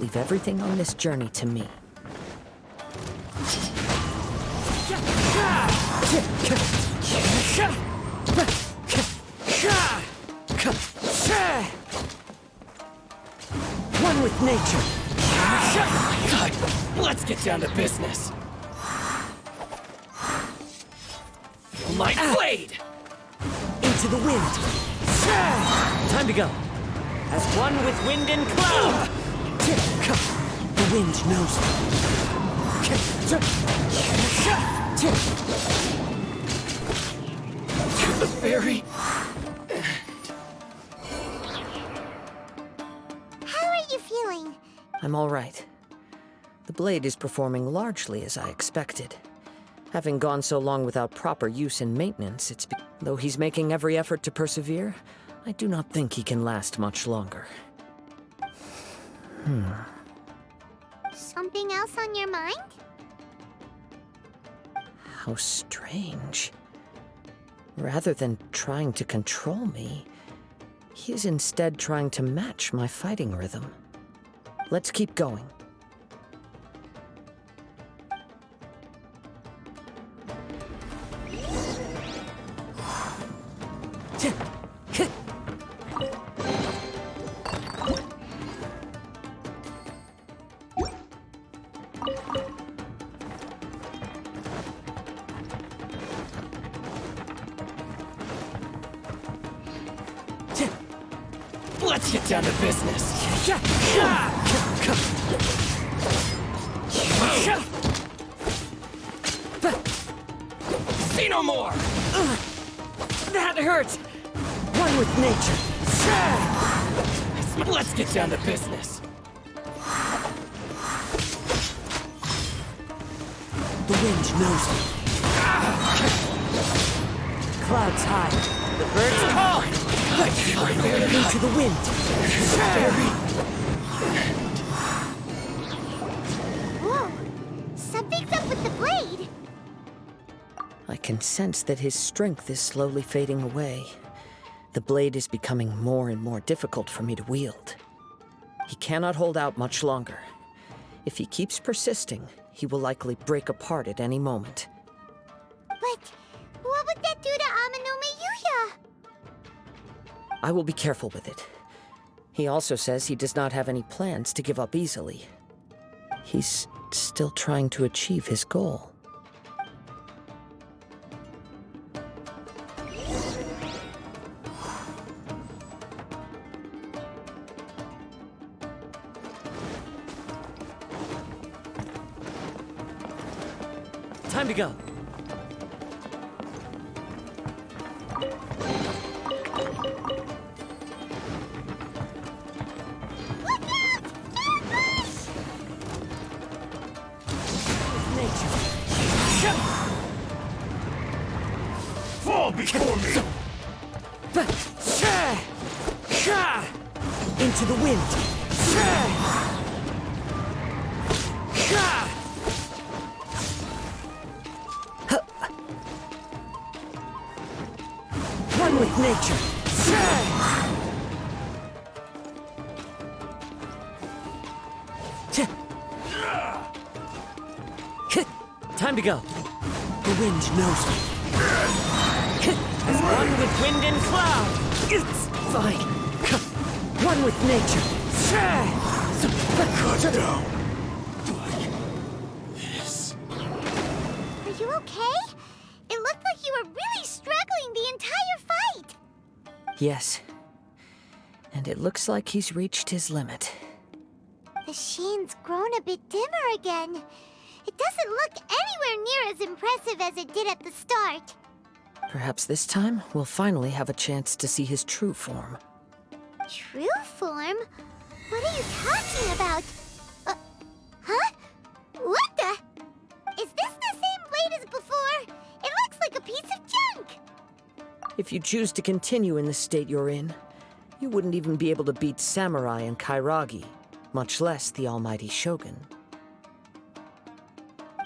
Leave everything on this journey to me. One with nature. God, let's get down to business. My blade! Into the wind. Time to go. As one with wind and cloud. The wind knows To the very... How are you feeling? I'm all right. The blade is performing largely as I expected. Having gone so long without proper use and maintenance, though he's making every effort to persevere, I do not think he can last much longer. Something else on your mind? How strange. Rather than trying to control me, he is instead trying to match my fighting rhythm. Let's keep going. Let's get down to business. See no more! That hurts! One with nature. Let's get down to business. The wind knows me. Clouds high. The birds call. Into the wind. Whoa! Something's up with the blade! I can sense that his strength is slowly fading away. The blade is becoming more and more difficult for me to wield. He cannot hold out much longer. If he keeps persisting, he will likely break apart at any moment. But what would that do to Amanome Yuya? I will be careful with it. He also says he does not have any plans to give up easily. He's still trying to achieve his goal. Time to go. Look out! Ambush! Fall before me! Into the wind. One with nature. Time to go. The wind knows me. As one with wind and cloud. It's fine. One with nature. Cut down. Like this. Are you okay? It looked like you were really struggling the entire fight! Yes. And it looks like he's reached his limit. The shin's grown a bit dimmer again. It doesn't look anywhere near as impressive as it did at the start. Perhaps this time, we'll finally have a chance to see his true form. True form? What are you talking about? Huh? What the? Is this the same blade as before? It looks like a piece of junk! If you choose to continue in the state you're in, you wouldn't even be able to beat Samurai and Kairagi, much less the almighty Shogun.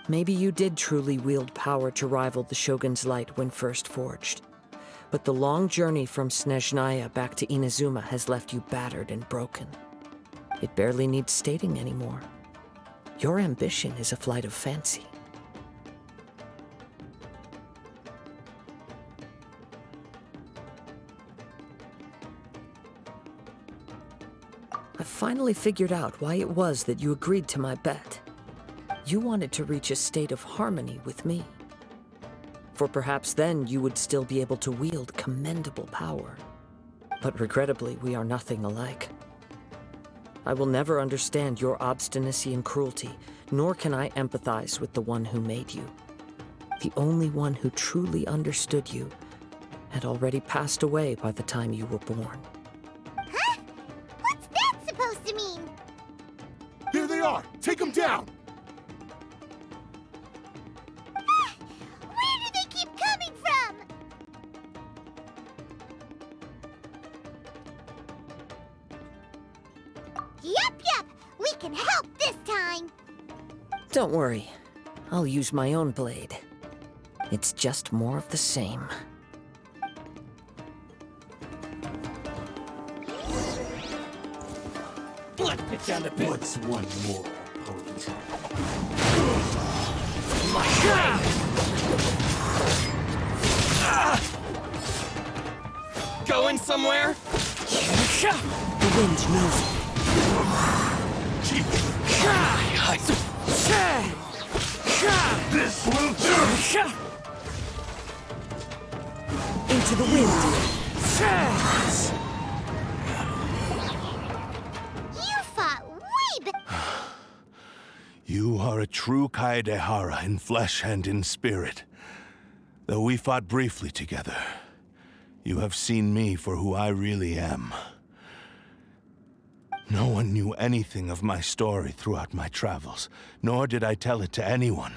Maybe you did truly wield power to rival the Shogun's light when first forged. But the long journey from Snezhnaya back to Inazuma has left you battered and broken. It barely needs stating anymore. Your ambition is a flight of fancy. I finally figured out why it was that you agreed to my bet. You wanted to reach a state of harmony with me. For perhaps then you would still be able to wield commendable power. But regrettably, we are nothing alike. I will never understand your obstinacy and cruelty, nor can I empathize with the one who made you. The only one who truly understood you had already passed away by the time you were born. Huh? What's that supposed to mean? Here they are! Take them down! Where do they keep coming from? Yup, we can help this time. Don't worry, I'll use my own blade. It's just more of the same. Get down to business. What's one more opponent? My God! Going somewhere? The wind knows it. This will do! Into the wind. You fought way be- You are a true Kaedehara in flesh and in spirit. Though we fought briefly together, you have seen me for who I really am. No one knew anything of my story throughout my travels, nor did I tell it to anyone.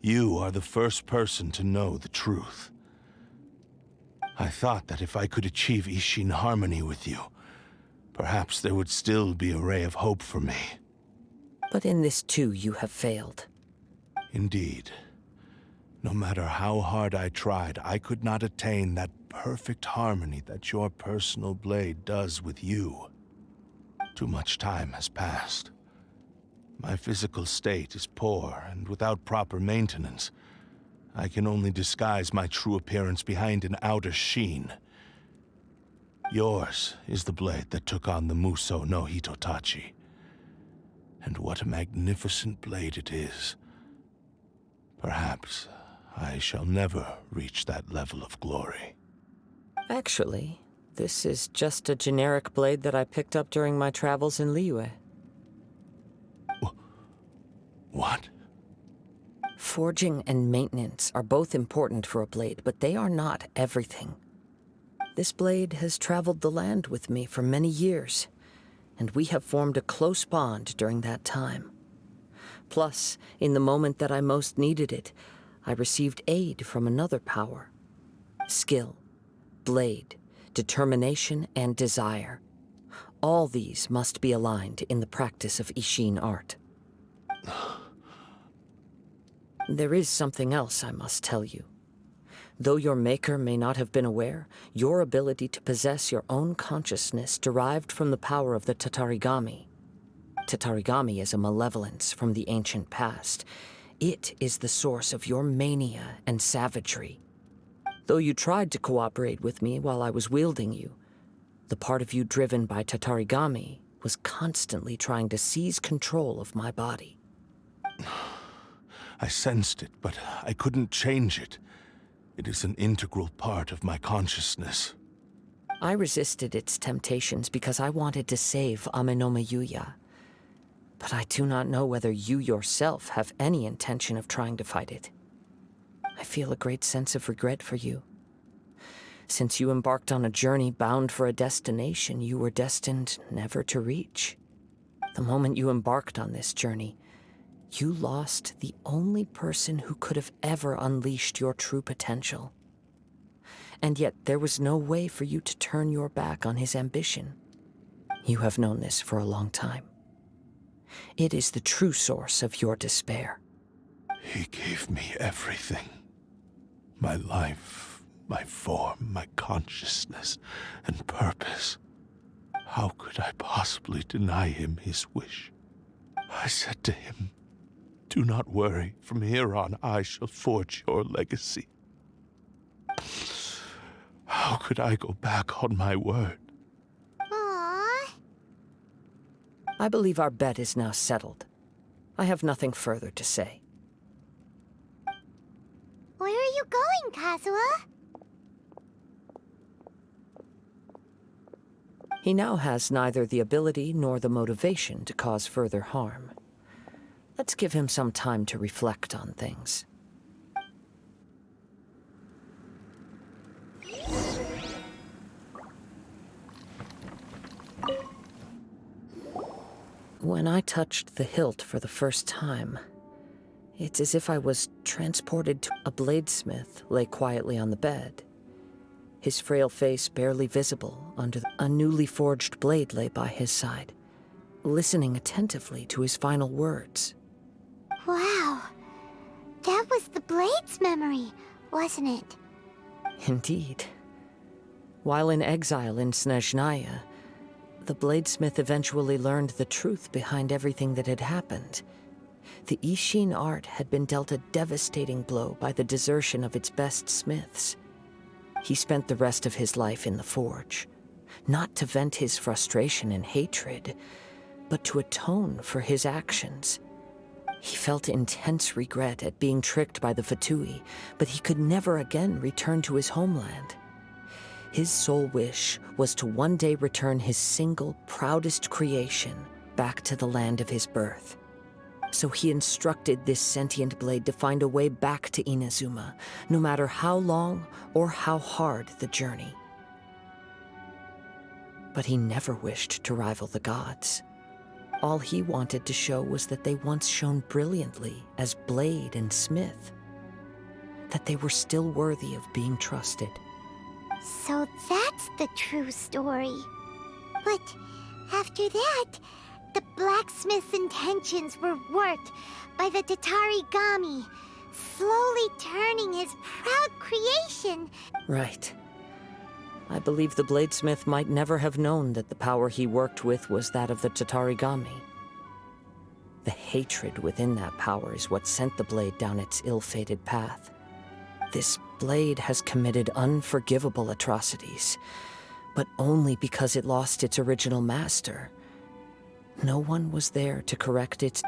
You are the first person to know the truth. I thought that if I could achieve isshin harmony with you, perhaps there would still be a ray of hope for me. But in this too, you have failed. Indeed. No matter how hard I tried, I could not attain that perfect harmony that your personal blade does with you. Too much time has passed. My physical state is poor, and without proper maintenance, I can only disguise my true appearance behind an outer sheen. Yours is the blade that took on the Muso no Hitotachi. And what a magnificent blade it is. Perhaps I shall never reach that level of glory. Actually, this is just a generic blade that I picked up during my travels in Liyue. What? Forging and maintenance are both important for a blade, but they are not everything. This blade has traveled the land with me for many years, and we have formed a close bond during that time. Plus, in the moment that I most needed it, I received aid from another power. Skill, blade, determination, and desire. All these must be aligned in the practice of isshin art. There is something else I must tell you. Though your maker may not have been aware, your ability to possess your own consciousness derived from the power of the Tatarigami. Tatarigami is a malevolence from the ancient past. It is the source of your mania and savagery. Though you tried to cooperate with me while I was wielding you, the part of you driven by Tatarigami was constantly trying to seize control of my body. I sensed it, but I couldn't change it. It is an integral part of my consciousness. I resisted its temptations because I wanted to save Amenome Yuya. But I do not know whether you yourself have any intention of trying to fight it. I feel a great sense of regret for you. Since you embarked on a journey bound for a destination you were destined never to reach. The moment you embarked on this journey, you lost the only person who could have ever unleashed your true potential. And yet there was no way for you to turn your back on his ambition. You have known this for a long time. It is the true source of your despair. He gave me everything. My life, my form, my consciousness, and purpose. How could I possibly deny him his wish? I said to him, "Do not worry. From here on, I shall forge your legacy." How could I go back on my word? Aww. I believe our bet is now settled. I have nothing further to say. Where are you going, Kazuha? He now has neither the ability nor the motivation to cause further harm. Let's give him some time to reflect on things. When I touched the hilt for the first time, it's as if I was transported to a bladesmith lay quietly on the bed. His frail face barely visible under a newly forged blade lay by his side, listening attentively to his final words. Wow. That was the blade's memory, wasn't it? Indeed. While in exile in Snezhnaya, the bladesmith eventually learned the truth behind everything that had happened. The isshin art had been dealt a devastating blow by the desertion of its best smiths. He spent the rest of his life in the forge, not to vent his frustration and hatred, but to atone for his actions. He felt intense regret at being tricked by the Fatui, but he could never again return to his homeland. His sole wish was to one day return his single, proudest creation back to the land of his birth. So he instructed this sentient blade to find a way back to Inazuma, no matter how long or how hard the journey. But he never wished to rival the gods. All he wanted to show was that they once shone brilliantly as blade and smith, that they were still worthy of being trusted. So that's the true story. But after that, the blacksmith's intentions were warped by the Tatarigami, slowly turning his proud creation. Right. I believe the bladesmith might never have known that the power he worked with was that of the Tatarigami. The hatred within that power is what sent the blade down its ill-fated path. This blade has committed unforgivable atrocities, but only because it lost its original master. No one was there to correct its...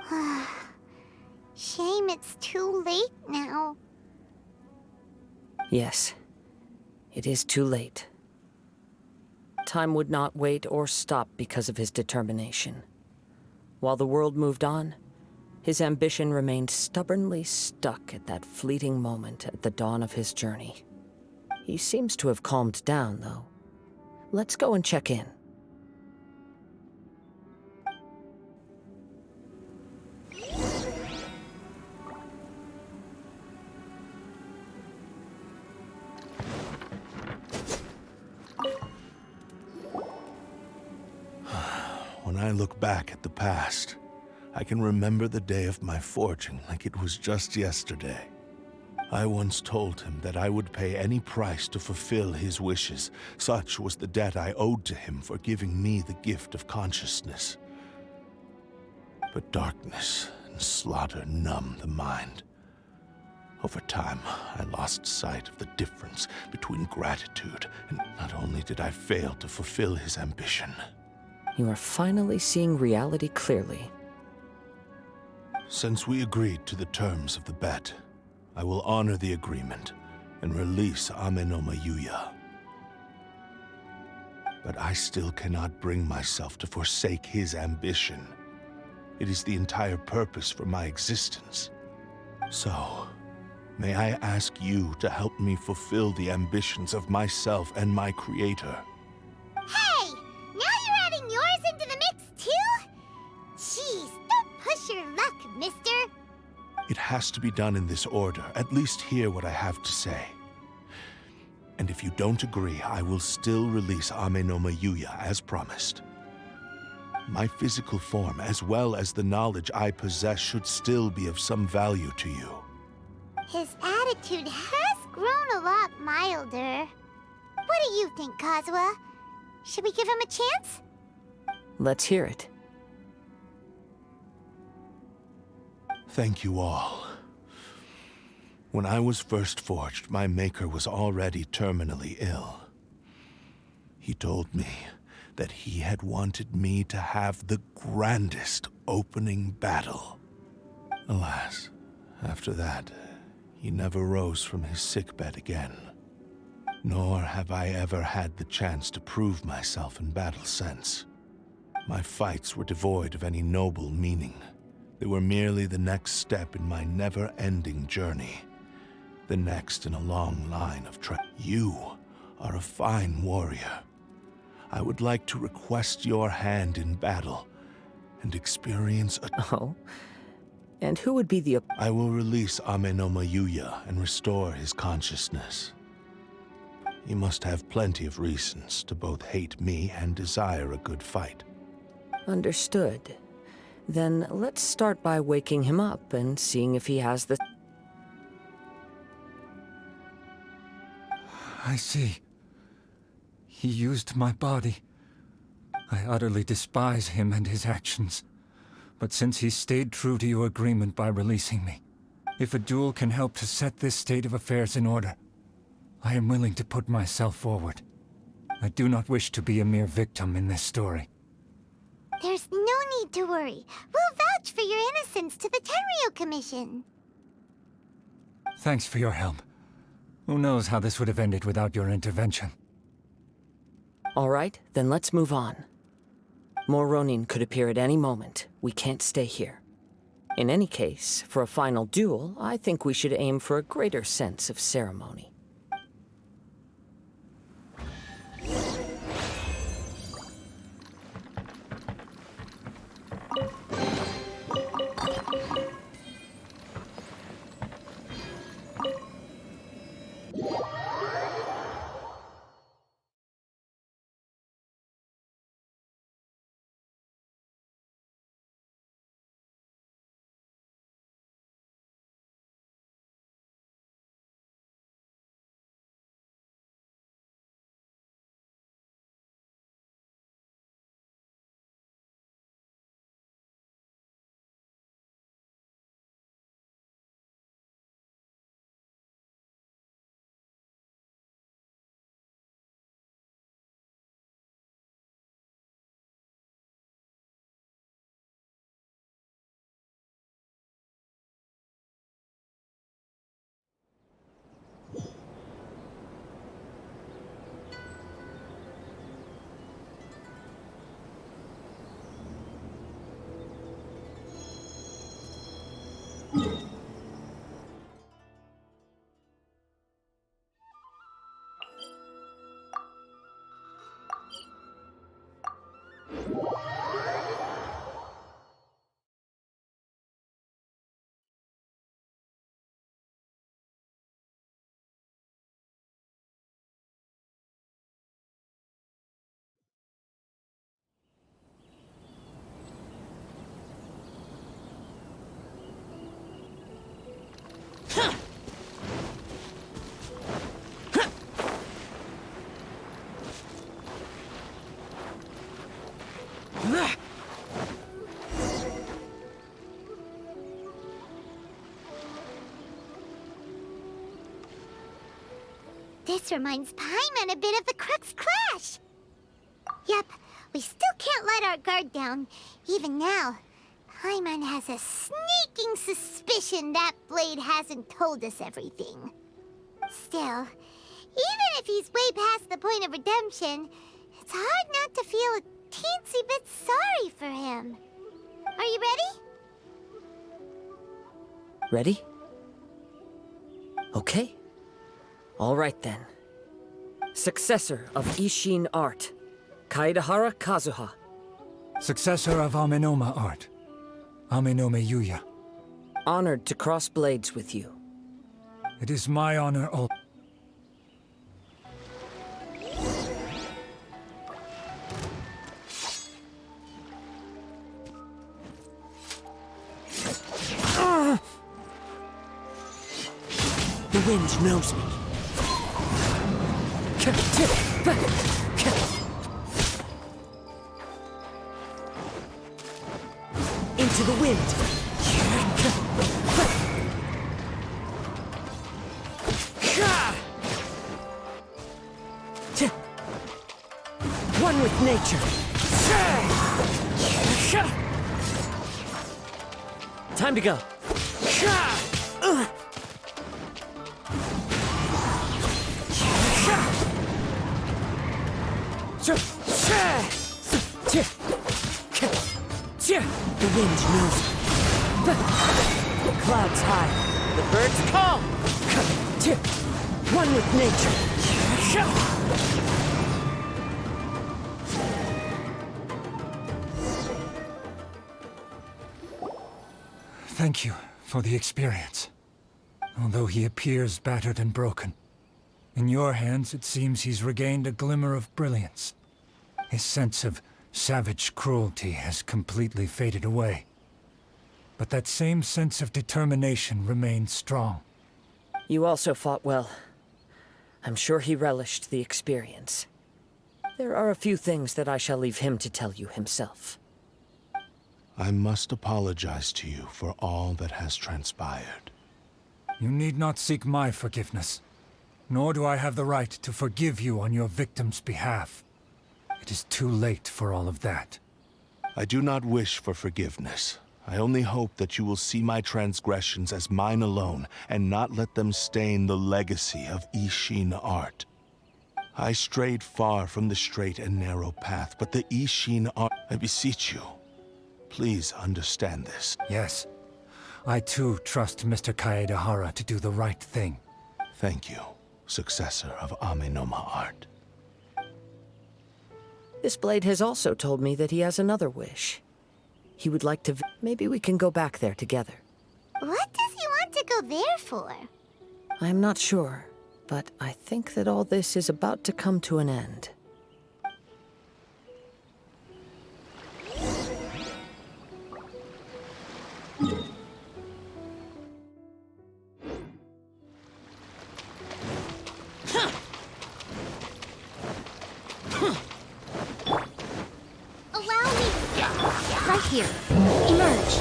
Shame it's too late now. Yes, it is too late. Time would not wait or stop because of his determination. While the world moved on, his ambition remained stubbornly stuck at that fleeting moment at the dawn of his journey. He seems to have calmed down, though. Let's go and check in. When I look back at the past, I can remember the day of my forging like it was just yesterday. I once told him that I would pay any price to fulfill his wishes. Such was the debt I owed to him for giving me the gift of consciousness. But darkness and slaughter numb the mind. Over time, I lost sight of the difference between gratitude, and not only did I fail to fulfill his ambition. You are finally seeing reality clearly. Since we agreed to the terms of the bet, I will honor the agreement and release Amenoma Yuya. But I still cannot bring myself to forsake his ambition. It is the entire purpose for my existence. So, may I ask you to help me fulfill the ambitions of myself and my creator? Hey! Now you're adding yours into the mix, too? Jeez, don't push your luck, mister. It has to be done in this order. At least hear what I have to say. And if you don't agree, I will still release Amenoma Yuya as promised. My physical form, as well as the knowledge I possess, should still be of some value to you. His attitude has grown a lot milder. What do you think, Kazuha? Should we give him a chance? Let's hear it. Thank you all. When I was first forged, my maker was already terminally ill. He told me that he had wanted me to have the grandest opening battle. Alas, after that, he never rose from his sickbed again. Nor have I ever had the chance to prove myself in battle since. My fights were devoid of any noble meaning. They were merely the next step in my never-ending journey. The next in a long line of You are a fine warrior. I would like to request your hand in battle and experience a... Oh? And who would be the... I will release Amenoma Yuya and restore his consciousness. He must have plenty of reasons to both hate me and desire a good fight. Understood. Then let's start by waking him up and seeing if he has the... I see. He used my body. I utterly despise him and his actions. But since he stayed true to your agreement by releasing me, if a duel can help to set this state of affairs in order, I am willing to put myself forward. I do not wish to be a mere victim in this story. There's no need to worry. We'll vouch for your innocence to the Tenryo Commission. Thanks for your help. Who knows how this would have ended without your intervention. All right, then let's move on. More Ronin could appear at any moment. We can't stay here. In any case, for a final duel, I think we should aim for a greater sense of ceremony. This reminds Paimon a bit of the Crux Clash. Yep, we still can't let our guard down. Even now, Paimon has a sneaking suspicion that blade hasn't told us everything. Still, even if he's way past the point of redemption, it's hard not to feel a teensy bit sorry for him. Are you ready? Ready? Okay. All right then. Successor of Isshin art, Kaedahara Kazuha. Successor of Amenoma art, Amenoma Yuya. Honored to cross blades with you. It is my honor, The wind knows me. Into the wind. One with nature. Time to go. The wind moves. The clouds high. The birds call. One with nature. Thank you for the experience. Although he appears battered and broken, in your hands it seems he's regained a glimmer of brilliance. His sense of savage cruelty has completely faded away. But that same sense of determination remains strong. You also fought well. I'm sure he relished the experience. There are a few things that I shall leave him to tell you himself. I must apologize to you for all that has transpired. You need not seek my forgiveness, nor do I have the right to forgive you on your victim's behalf. It is too late for all of that. I do not wish for forgiveness. I only hope that you will see my transgressions as mine alone, and not let them stain the legacy of isshin art. I strayed far from the straight and narrow path, but the isshin art... I beseech you, please understand this. Yes, I too trust Mr. Kaedehara to do the right thing. Thank you, successor of Amenoma art. This blade has also told me that he has another wish. He would like to... Maybe we can go back there together. What does he want to go there for? I'm not sure, but I think that all this is about to come to an end. Allow me! Right here. Emerge.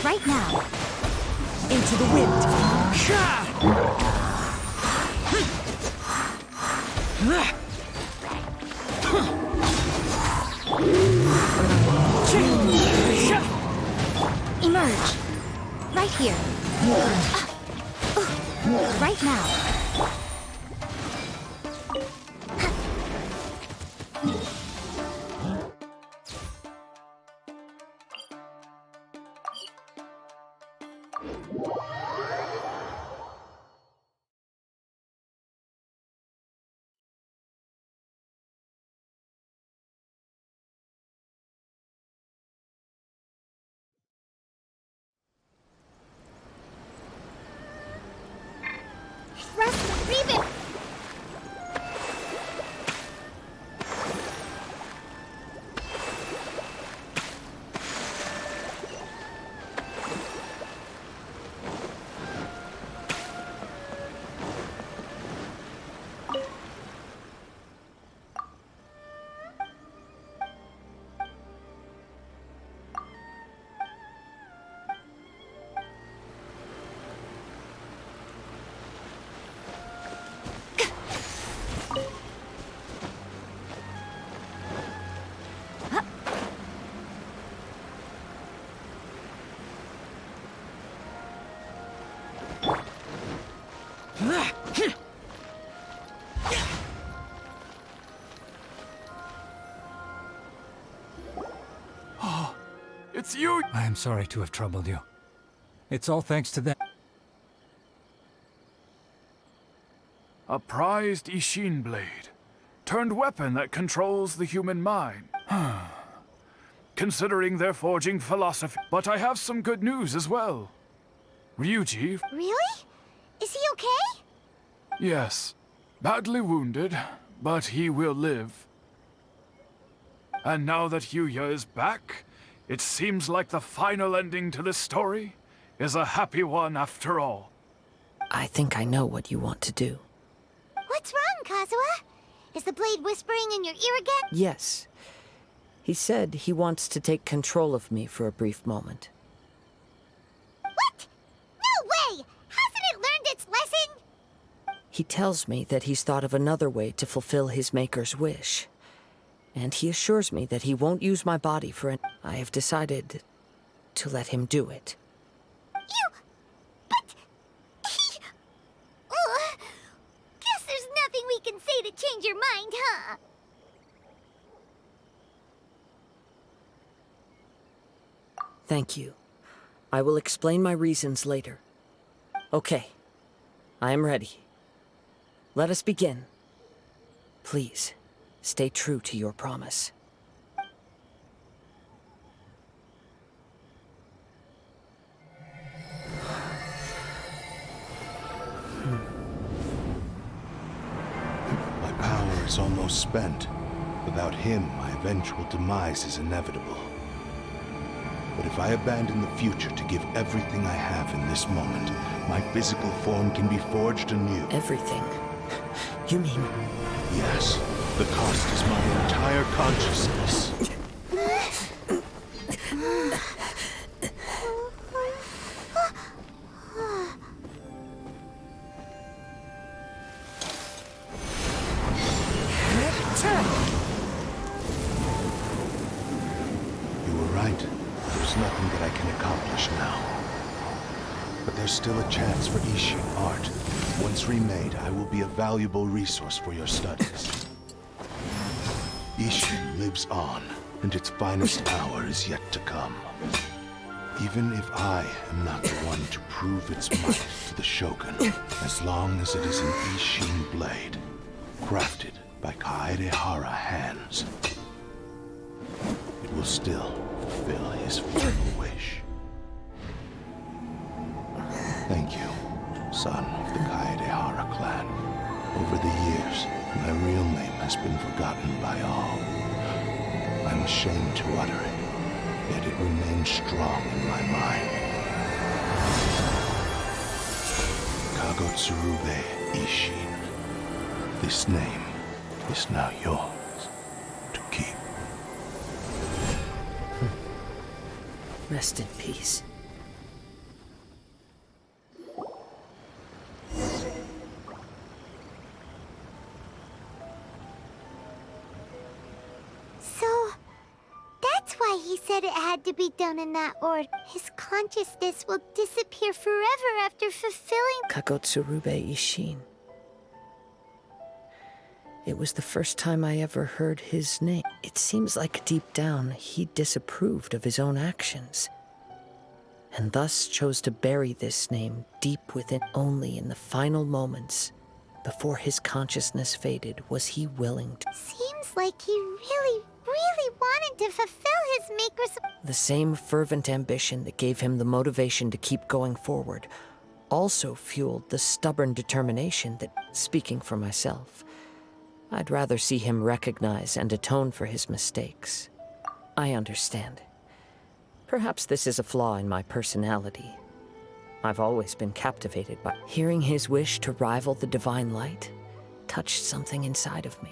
Right now. Into the wind! Emerge. Right here. Right now. Rest, breathe. It's you! I am sorry to have troubled you. It's all thanks to them. A prized isshin blade. Turned weapon that controls the human mind. Considering their forging philosophy. But I have some good news as well. Ryuji... Really? Is he okay? Yes. Badly wounded, but he will live. And now that Yuya is back, it seems like the final ending to this story is a happy one after all. I think I know what you want to do. What's wrong, Kazuha? Is the blade whispering in your ear again? Yes. He said he wants to take control of me for a brief moment. What? No way! Hasn't it learned its lesson? He tells me that he's thought of another way to fulfill his maker's wish. And he assures me that he won't use my body for I have decided to let him do it. But... Guess there's nothing we can say to change your mind, huh? Thank you. I will explain my reasons later. Okay. I am ready. Let us begin. Please, stay true to your promise. My power is almost spent. Without him, my eventual demise is inevitable. But if I abandon the future to give everything I have in this moment, my physical form can be forged anew. Everything? You mean... Yes. The cost is my entire consciousness. You were right. There's nothing that I can accomplish now. But there's still a chance for isshin art. Once remade, I will be a valuable resource for your studies. Isshin lives on, and its finest hour is yet to come. Even if I am not the one to prove its might to the Shogun, as long as it is an isshin blade, crafted by Kaedehara hands, it will still fulfill his final wish. Thank you, son of the Kaedehara clan. Over the years, my real name has been forgotten by all. I'm ashamed to utter it, yet it remains strong in my mind. Kagotsurube Isshin. This name is now yours to keep. Rest in peace. So, that's why he said it had to be done in that order. His consciousness will disappear forever after fulfilling... Kagotsurube Isshin. It was the first time I ever heard his name. It seems like deep down he disapproved of his own actions, and thus chose to bury this name deep within. Only in the final moments, before his consciousness faded, was he willing to... Seems like he really wanted to fulfill his maker's... The same fervent ambition that gave him the motivation to keep going forward also fueled the stubborn determination that, speaking for myself, I'd rather see him recognize and atone for his mistakes. I understand. Perhaps this is a flaw in my personality. I've always been captivated by... Hearing his wish to rival the divine light touched something inside of me.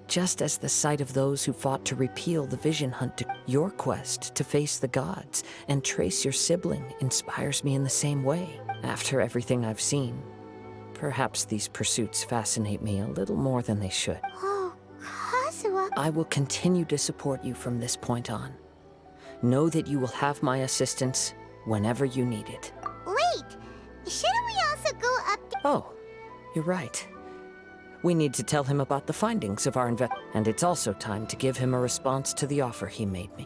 Just as the sight of those who fought to repeal the vision hunt to your quest to face the gods and trace your sibling inspires me in the same way. After everything I've seen, perhaps these pursuits fascinate me a little more than they should. Oh, Kazuha... I will continue to support you from this point on. Know that you will have my assistance whenever you need it. Wait! Shouldn't we also go up to... Oh, you're right. We need to tell him about the findings of our and it's also time to give him a response to the offer he made me.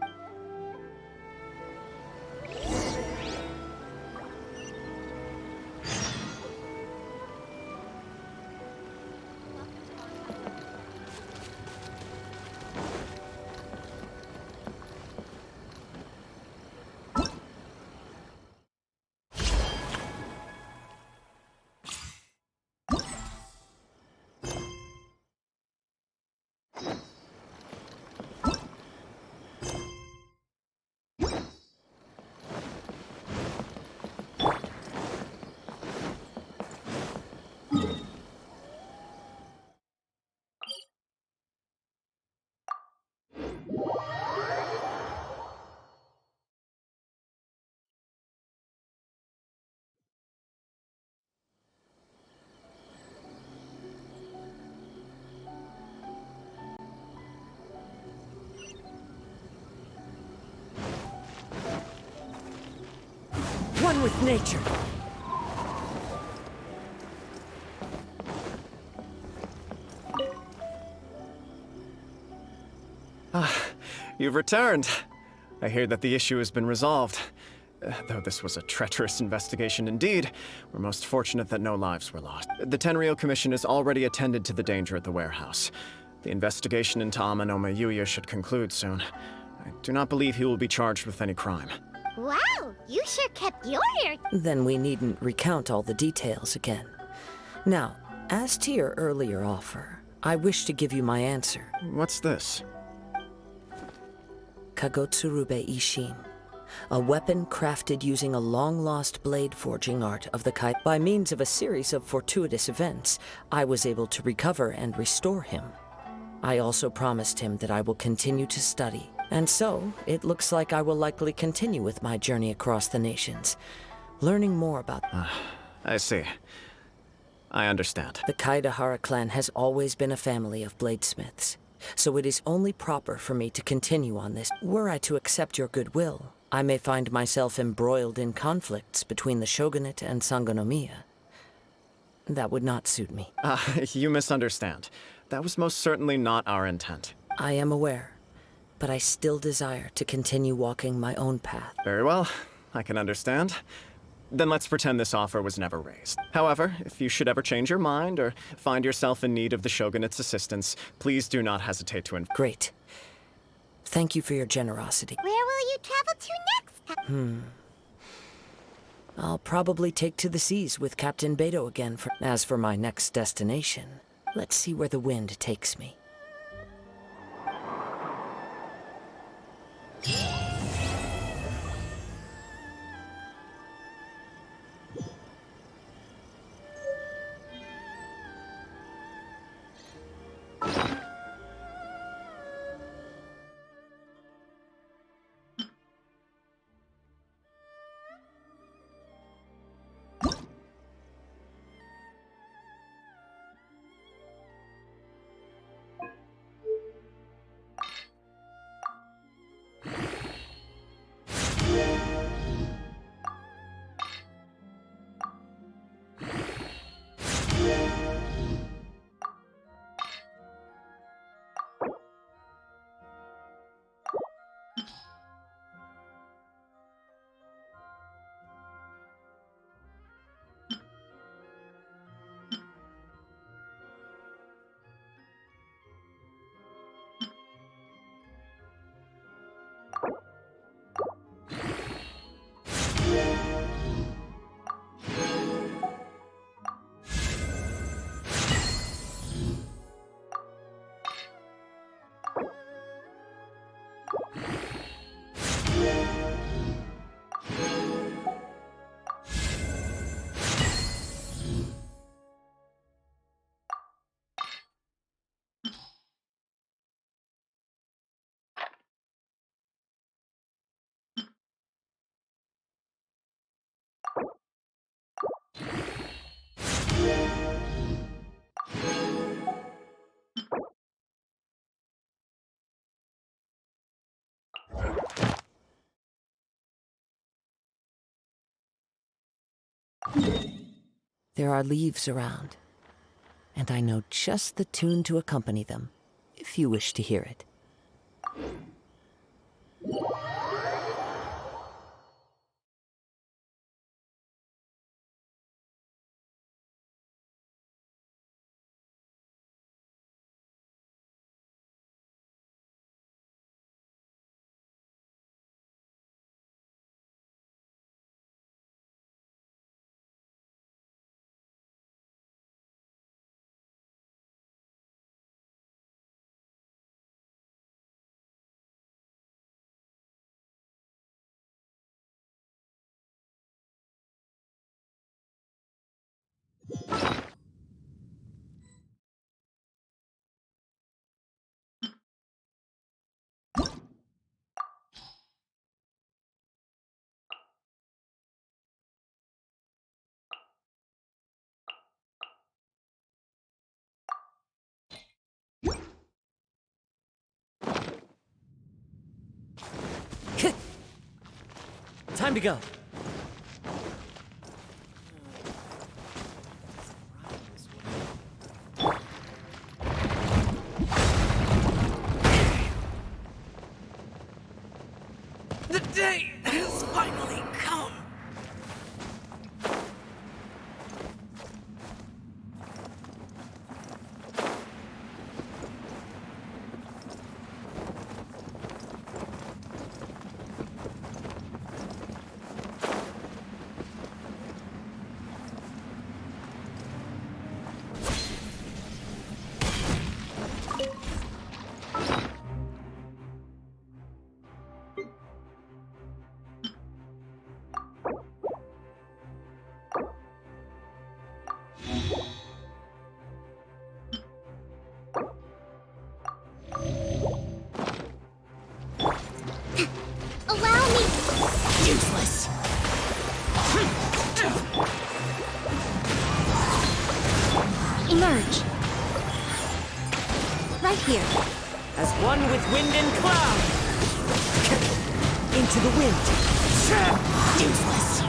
one with nature. You've returned. I hear that the issue has been resolved. Though this was a treacherous investigation indeed, we're most fortunate that no lives were lost. The Tenryou Commission has already attended to the danger at the warehouse. The investigation into Amanoma Yuya should conclude soon. I do not believe he will be charged with any crime. Wow, you sure kept your hair. Then we needn't recount all the details again. Now, as to your earlier offer, I wish to give you my answer. What's this? Kagotsurube isshin. A weapon crafted using a long-lost blade forging art of the Kai. By means of a series of fortuitous events, I was able to recover and restore him. I also promised him that I will continue to study, and so it looks like I will likely continue with my journey across the nations, learning more about I see. I understand. the Kaidahara clan has always been a family of bladesmiths, so it is only proper for me to continue on this. Were I to accept your goodwill, I may find myself embroiled in conflicts between the shogunate and Sangonomiya. That would not suit me. You misunderstand. That was most certainly not our intent. I am aware, but I still desire to continue walking my own path. Very well. I can understand. Then let's pretend this offer was never raised. However, if you should ever change your mind or find yourself in need of the shogunate's assistance, please do not hesitate to Great. Thank you for your generosity. Where will you travel to next time? I'll probably take to the seas with Captain Beto again. As for my next destination, let's see where the wind takes me. There are leaves around, and I know just the tune to accompany them, if you wish to hear it. Time to go. Emerge. Right here. As one with wind and cloud! Into the wind! Useless.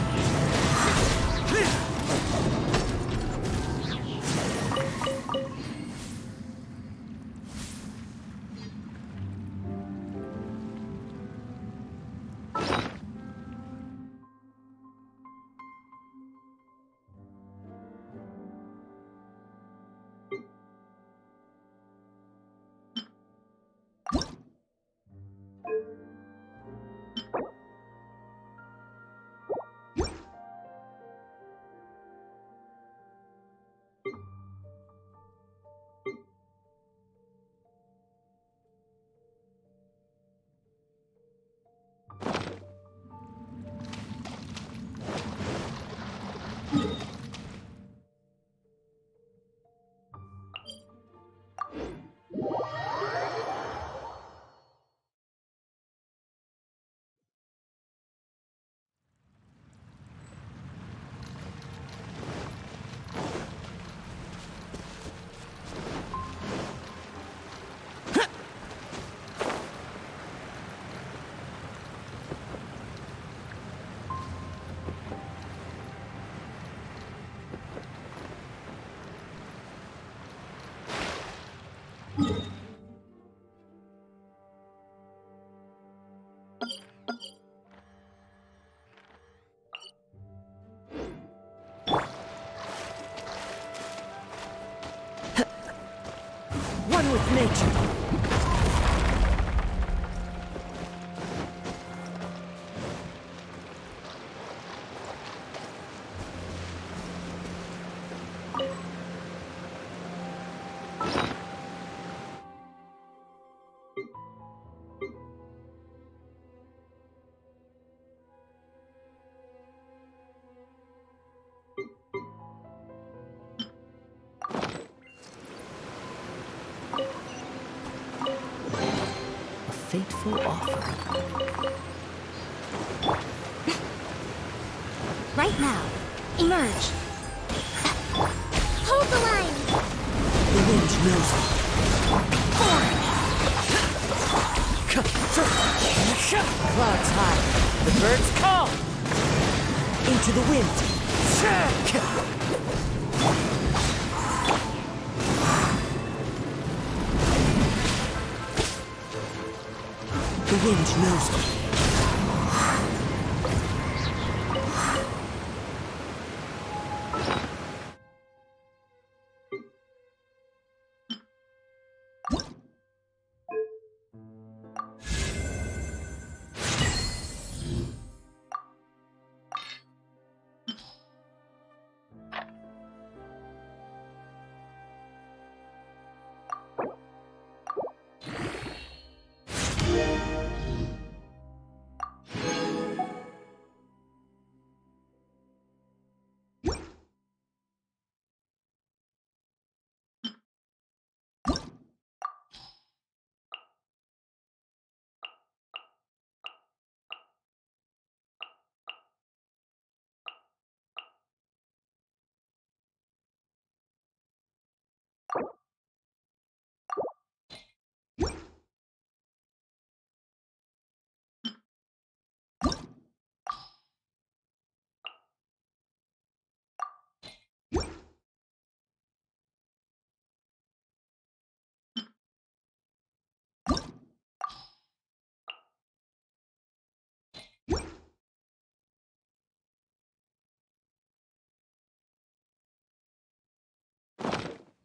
One with nature! Fateful offering. Right now. Emerge. Hold the line. The wind knows me. Clouds high. The birds call. Into the wind. The wind knows me.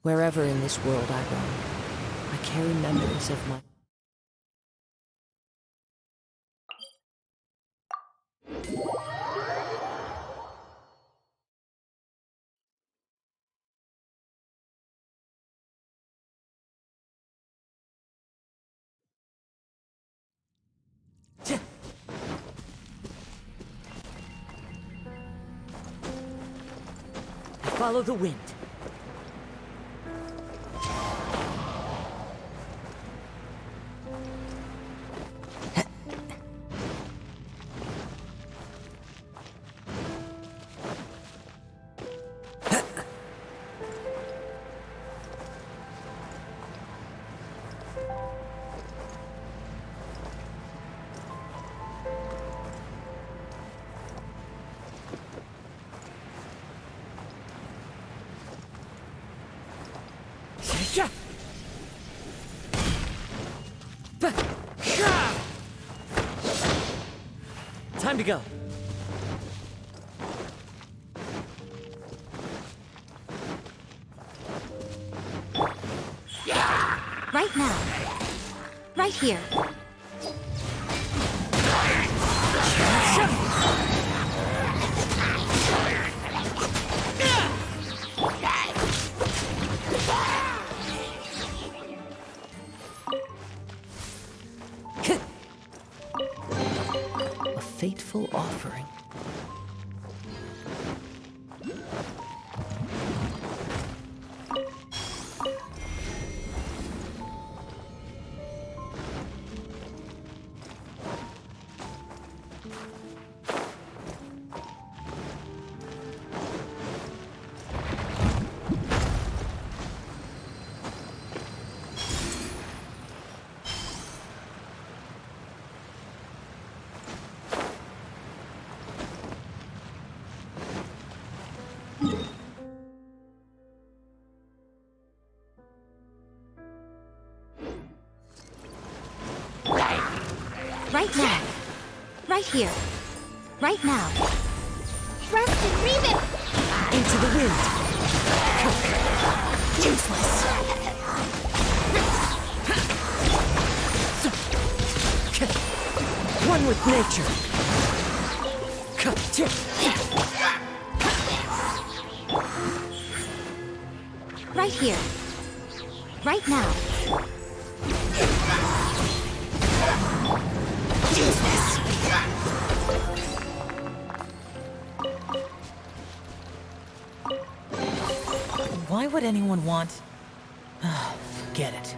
Wherever in this world I roam, I carry memories of my... Follow the wind. Time to go. Right now. Right here. A fateful offering. Right now. Right here. Right now. Thrust and reap it! Into the wind. Useless. One with nature. Right here. Right now. Useless. Why would anyone want... Get it.